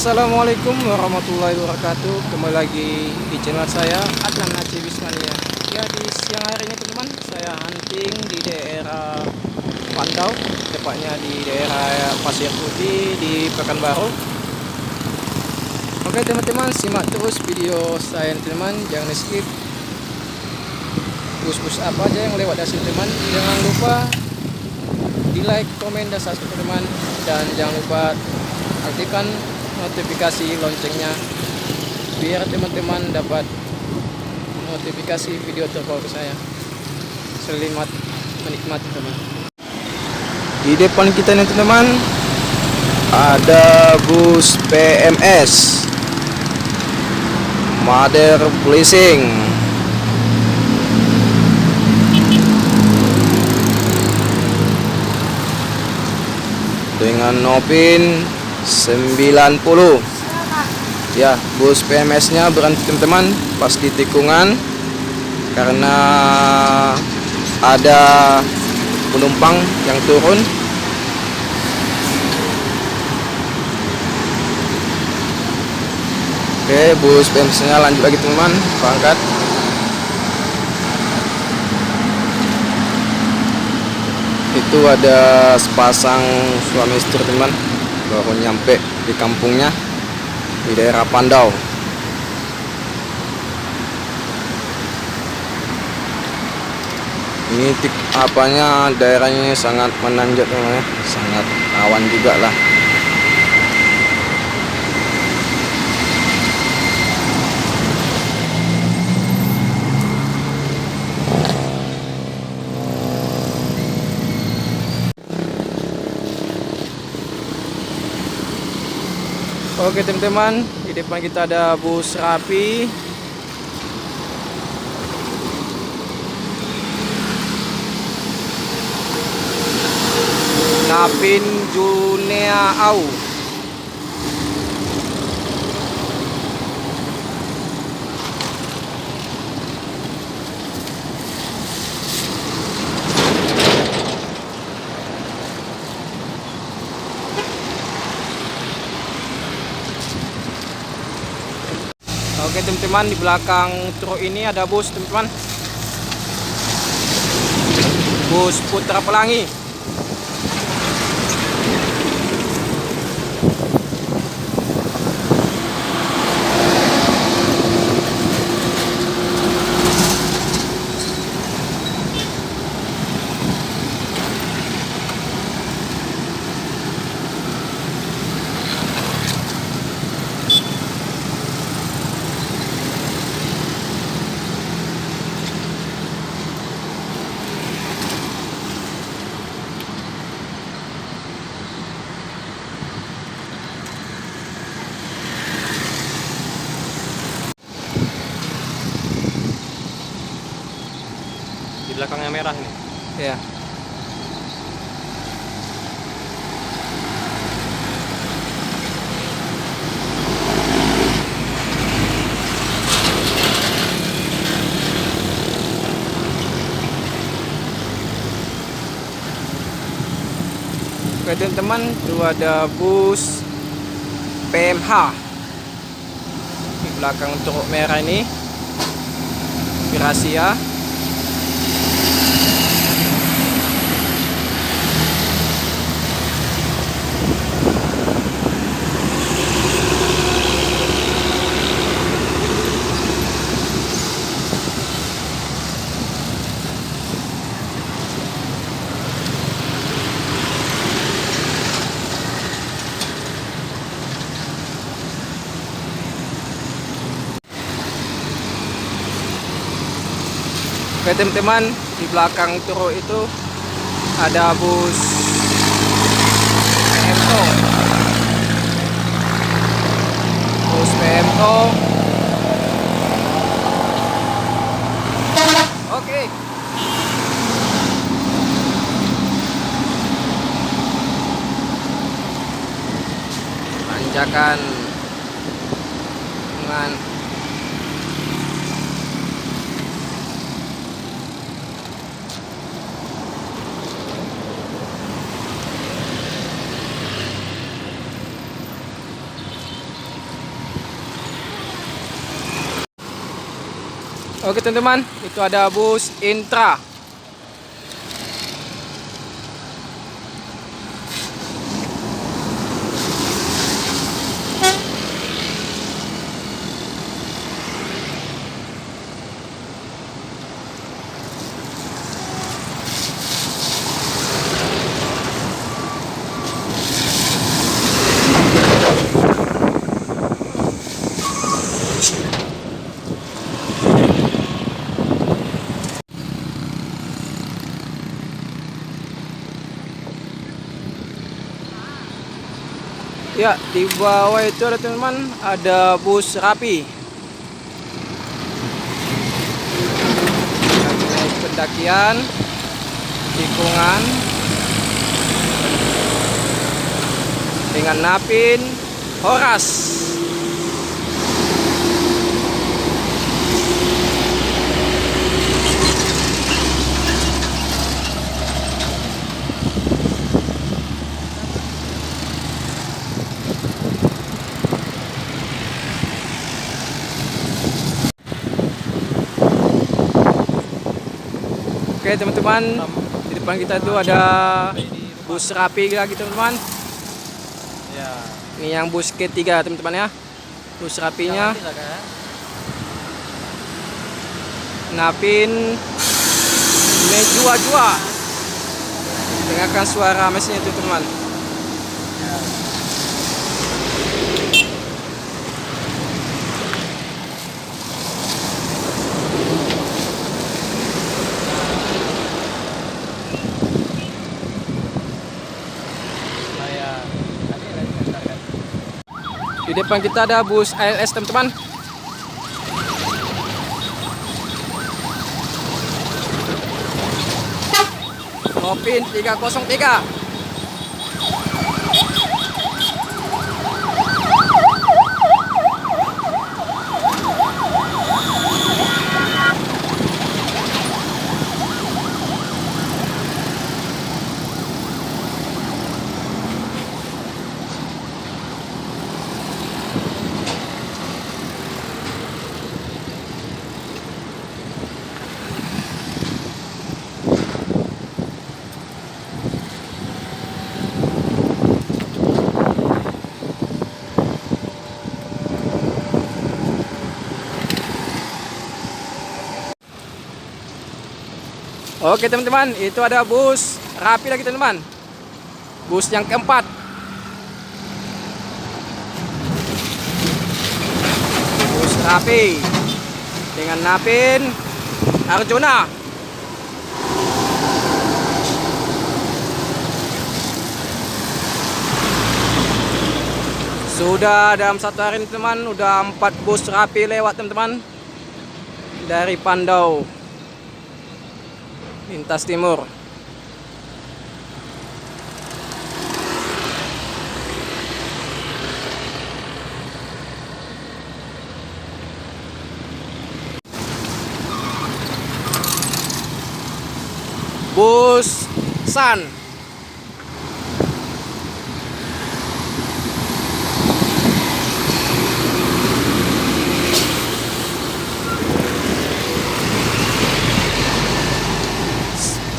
Assalamualaikum warahmatullahi wabarakatuh. Kembali lagi di channel saya Adnan Haji Wismania. Ya, di siang hari ini teman-teman saya hunting di daerah Pandau, tepatnya di daerah Pasir Putih di Pekanbaru. Oke teman-teman, simak terus video saya teman-teman, jangan di skip. Bus apa aja yang lewat dari teman, jangan lupa di like, komen, dan subscribe teman, dan jangan lupa aktifkan notifikasi loncengnya biar teman-teman dapat notifikasi video terbaru saya. Selamat menikmati teman. Di depan kita nih teman, ada bus PMS Mother Blessing dengan Nopin 90. Ya, bus PMS nya berhenti teman-teman pas di tikungan karena ada penumpang yang turun. Oke, bus PMS nya lanjut lagi teman-teman, berangkat. Itu ada sepasang suami istri teman, baru nyampe di kampungnya di daerah Pandau. Ini daerahnya sangat menanjak teman, sangat rawan juga lah. Oke teman-teman, di depan kita ada bus Rapi. Napin Junea Au. Oke teman-teman, di belakang truk ini ada bus teman-teman, bus Putra Pelangi. Di belakangnya merah nih. Ya. Oke teman-teman, itu ada bus PMH di belakang truk merah ini, Gracia. Oke teman-teman, di belakang truk itu ada bus PMO. Bus PMO. Oke. Tanjakan dengan Oke teman-teman, itu ada bus Intra. Ya, di bawah itu ada teman-teman, ada bus Rapi. Naik pendakian, tikungan dengan Napin, Horas. Oke teman-teman, di depan kita tuh ada bus Rapi lagi teman-teman. Ya. Ini yang bus ketiga teman-teman ya. Bus Rapinya. Napin Mejua-jua. Dengarkan suara mesinnya itu teman-teman. Di depan kita ada bus ALS teman-teman. Nopin 303. Oke teman-teman, itu ada bus Rapi lagi teman-teman. Bus yang keempat. Bus Rapi dengan Napin Arjuna. Sudah dalam satu hari ini teman, udah 4 bus Rapi lewat teman-teman. Dari Pandau lintas timur. Bus San.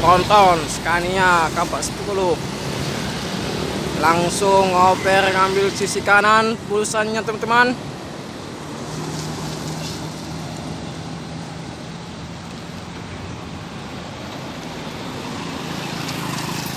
Tronton Scania Kampak 10. Langsung oper ngambil sisi kanan pulsannya teman-teman.